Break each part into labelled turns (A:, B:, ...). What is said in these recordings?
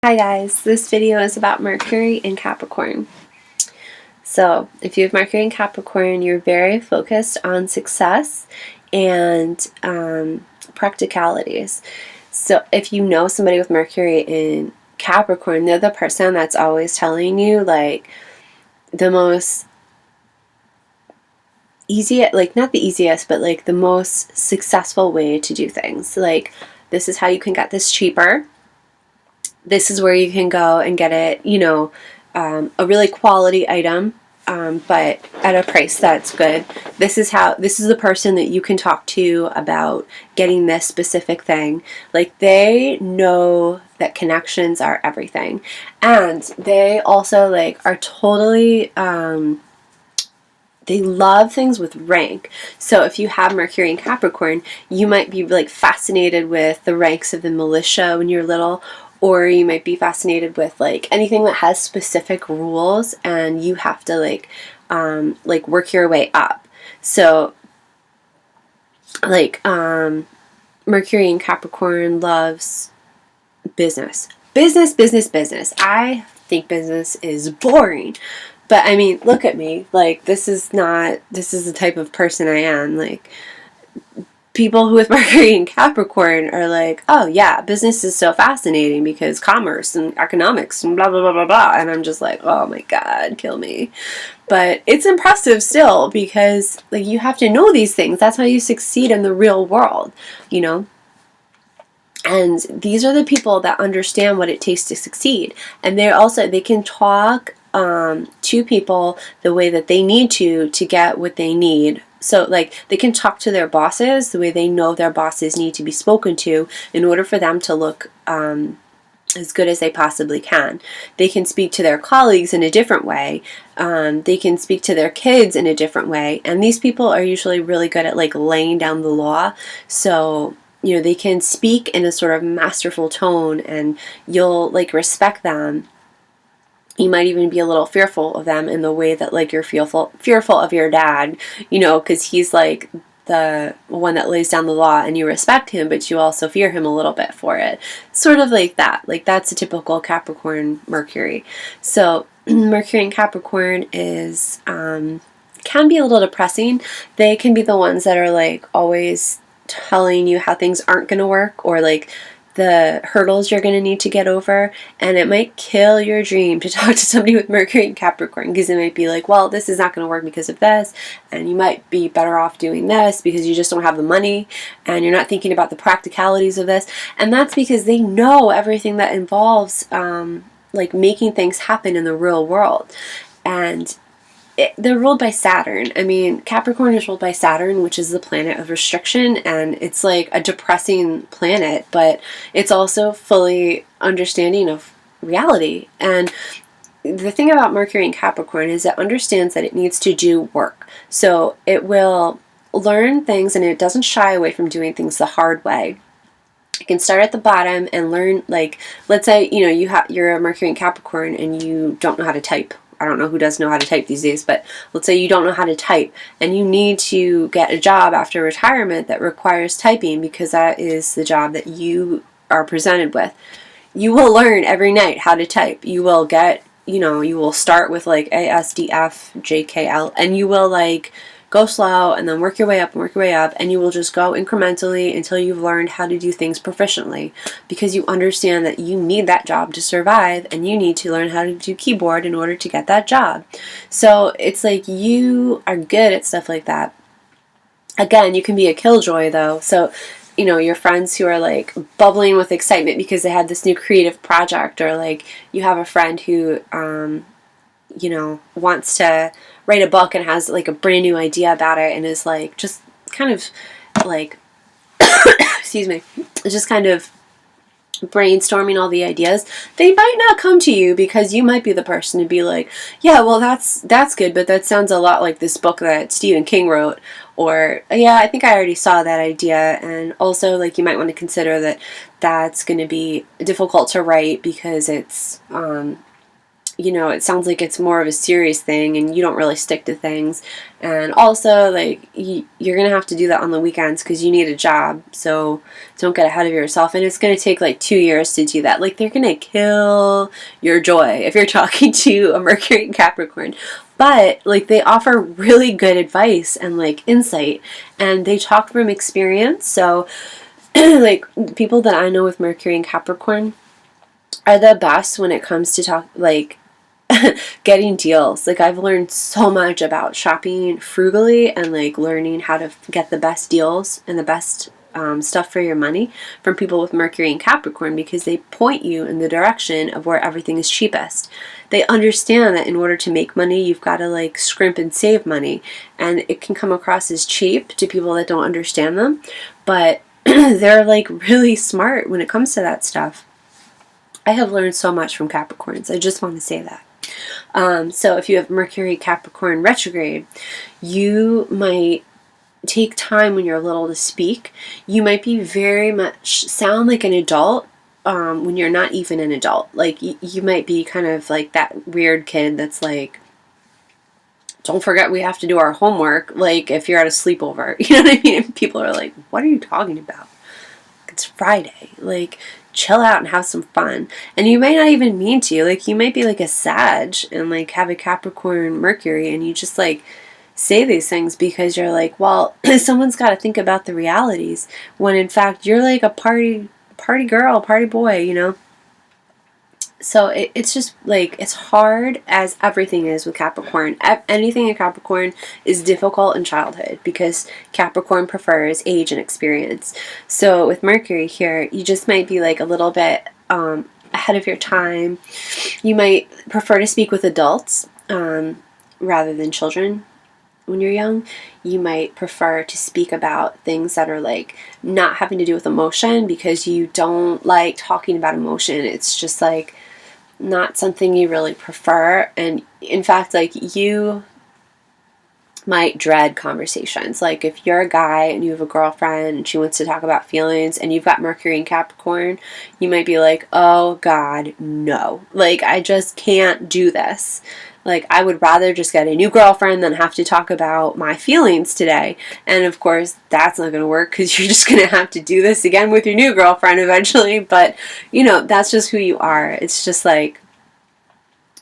A: Hi guys, this video is about Mercury in Capricorn. So, if you have Mercury in Capricorn, you're very focused on success and practicalities. So, if you know somebody with Mercury in Capricorn, they're the person that's always telling you, like, the most not the easiest, but like the most successful way to do things. Like, this is how you can get this cheaper. This is where you can go and get it, a really quality item, but at a price that's good. This is the person that you can talk to about getting this specific thing. Like, they know that connections are everything. And they also, like, are totally, they love things with rank. So if you have Mercury in Capricorn, you might be like fascinated with the ranks of the militia when you're little, or you might be fascinated with like anything that has specific rules and you have to like work your way up. So like Mercury in Capricorn loves business. Business. I think business is boring. But I mean, look at me. Like, this is the type of person I am. Like, people who with Mercury and Capricorn are like, oh yeah, business is so fascinating because commerce and economics and blah, blah, blah, blah, blah. And I'm just like, oh my God, kill me. But it's impressive still because, like, you have to know these things. That's how you succeed in the real world, you know? And these are the people that understand what it takes to succeed. And they can talk to people the way that they need to get what they need. So, like, they can talk to their bosses the way they know their bosses need to be spoken to in order for them to look as good as they possibly can. They can speak to their colleagues in a different way. They can speak to their kids in a different way. And these people are usually really good at, like, laying down the law. So, you know, they can speak in a sort of masterful tone and you'll, like, respect them. You might even be a little fearful of them in the way that, like, you're fearful of your dad, you know, because he's, like, the one that lays down the law and you respect him, but you also fear him a little bit for it. Sort of like that. Like, that's a typical Capricorn Mercury. So, Mercury in Capricorn is, can be a little depressing. They can be the ones that are, like, always telling you how things aren't going to work, or like the hurdles you're going to need to get over, and it might kill your dream to talk to somebody with Mercury in Capricorn, because it might be like, well, this is not going to work because of this, and you might be better off doing this because you just don't have the money and you're not thinking about the practicalities of this. And that's because they know everything that involves like making things happen in the real world. And they're ruled by Saturn. I mean, Capricorn is ruled by Saturn, which is the planet of restriction, and it's like a depressing planet, but it's also fully understanding of reality. And the thing about Mercury in Capricorn is it understands that it needs to do work. So it will learn things, and it doesn't shy away from doing things the hard way. You can start at the bottom and learn, like, let's say, you know, you're a Mercury in Capricorn and you don't know how to type. I don't know who does know how to type these days, but let's say you don't know how to type and you need to get a job after retirement that requires typing because that is the job that you are presented with. You will learn every night how to type. You will get, you know, you will start with like A, S, D, F, J, K, L, and you will like go slow and then work your way up and work your way up, and you will just go incrementally until you've learned how to do things proficiently, because you understand that you need that job to survive and you need to learn how to do keyboard in order to get that job. So it's like you are good at stuff like that. Again, you can be a killjoy though. So, you know, your friends who are like bubbling with excitement because they had this new creative project, or like you have a friend who you know, wants to write a book and has like a brand new idea about it and is like just kind of like excuse me, just kind of brainstorming all the ideas. They might not come to you because you might be the person to be like, yeah, well, that's good, but that sounds a lot like this book that Stephen King wrote, or yeah, I think I already saw that idea. And also, like, you might want to consider that that's going to be difficult to write because it's you know, it sounds like it's more of a serious thing and you don't really stick to things. And also, like, you're going to have to do that on the weekends because you need a job. So don't get ahead of yourself. And it's going to take like 2 years to do that. Like, they're going to kill your joy if you're talking to a Mercury and Capricorn. But, like, they offer really good advice and, like, insight. And they talk from experience. So, like, people that I know with Mercury and Capricorn are the best when it comes to talk, like, getting deals. Like, I've learned so much about shopping frugally and like learning how to get the best deals and the best stuff for your money from people with Mercury and Capricorn, because they point you in the direction of where everything is cheapest. They understand that in order to make money, you've got to like scrimp and save money, and it can come across as cheap to people that don't understand them, but they're like really smart when it comes to that stuff. I have learned so much from Capricorns. I just want to say that. So if you have Mercury Capricorn retrograde, you might take time when you're little to speak. You might be very much sound like an adult when you're not even an adult. Like, you might be kind of like that weird kid that's like, don't forget we have to do our homework, like if you're at a sleepover. You know what I mean? And people are like, what are you talking about? It's Friday. Like, chill out and have some fun. And you might not even mean to. Like, you might be like a Sag and like have a Capricorn Mercury, and you just like say these things because you're like, well, someone's got to think about the realities, when in fact you're like a party girl, party boy, you know? So it's just like, it's hard, as everything is with Capricorn. Anything in Capricorn is difficult in childhood because Capricorn prefers age and experience. So with Mercury here, you just might be like a little bit ahead of your time. You might prefer to speak with adults rather than children. When you're young, you might prefer to speak about things that are like not having to do with emotion, because you don't like talking about emotion. It's just like not something you really prefer. And in fact, like, you might dread conversations. Like, if you're a guy and you have a girlfriend and she wants to talk about feelings and you've got Mercury and Capricorn, you might be like, oh God, no. Like, I just can't do this. Like, I would rather just get a new girlfriend than have to talk about my feelings today. And of course, that's not going to work, because you're just going to have to do this again with your new girlfriend eventually. But, you know, that's just who you are. It's just like,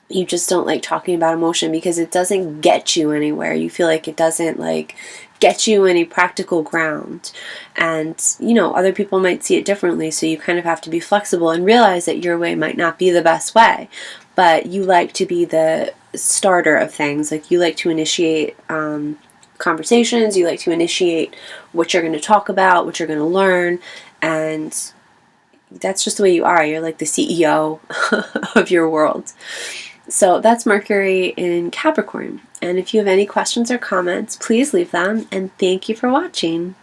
A: you just don't like talking about emotion because it doesn't get you anywhere. You feel like it doesn't like get you any practical ground. And, you know, other people might see it differently. So you kind of have to be flexible and realize that your way might not be the best way. But you like to be the starter of things. Like, you like to initiate conversations. You like to initiate what you're going to talk about, what you're going to learn. And that's just the way you are. You're like the CEO of your world. So that's Mercury in Capricorn. And if you have any questions or comments, please leave them. And thank you for watching.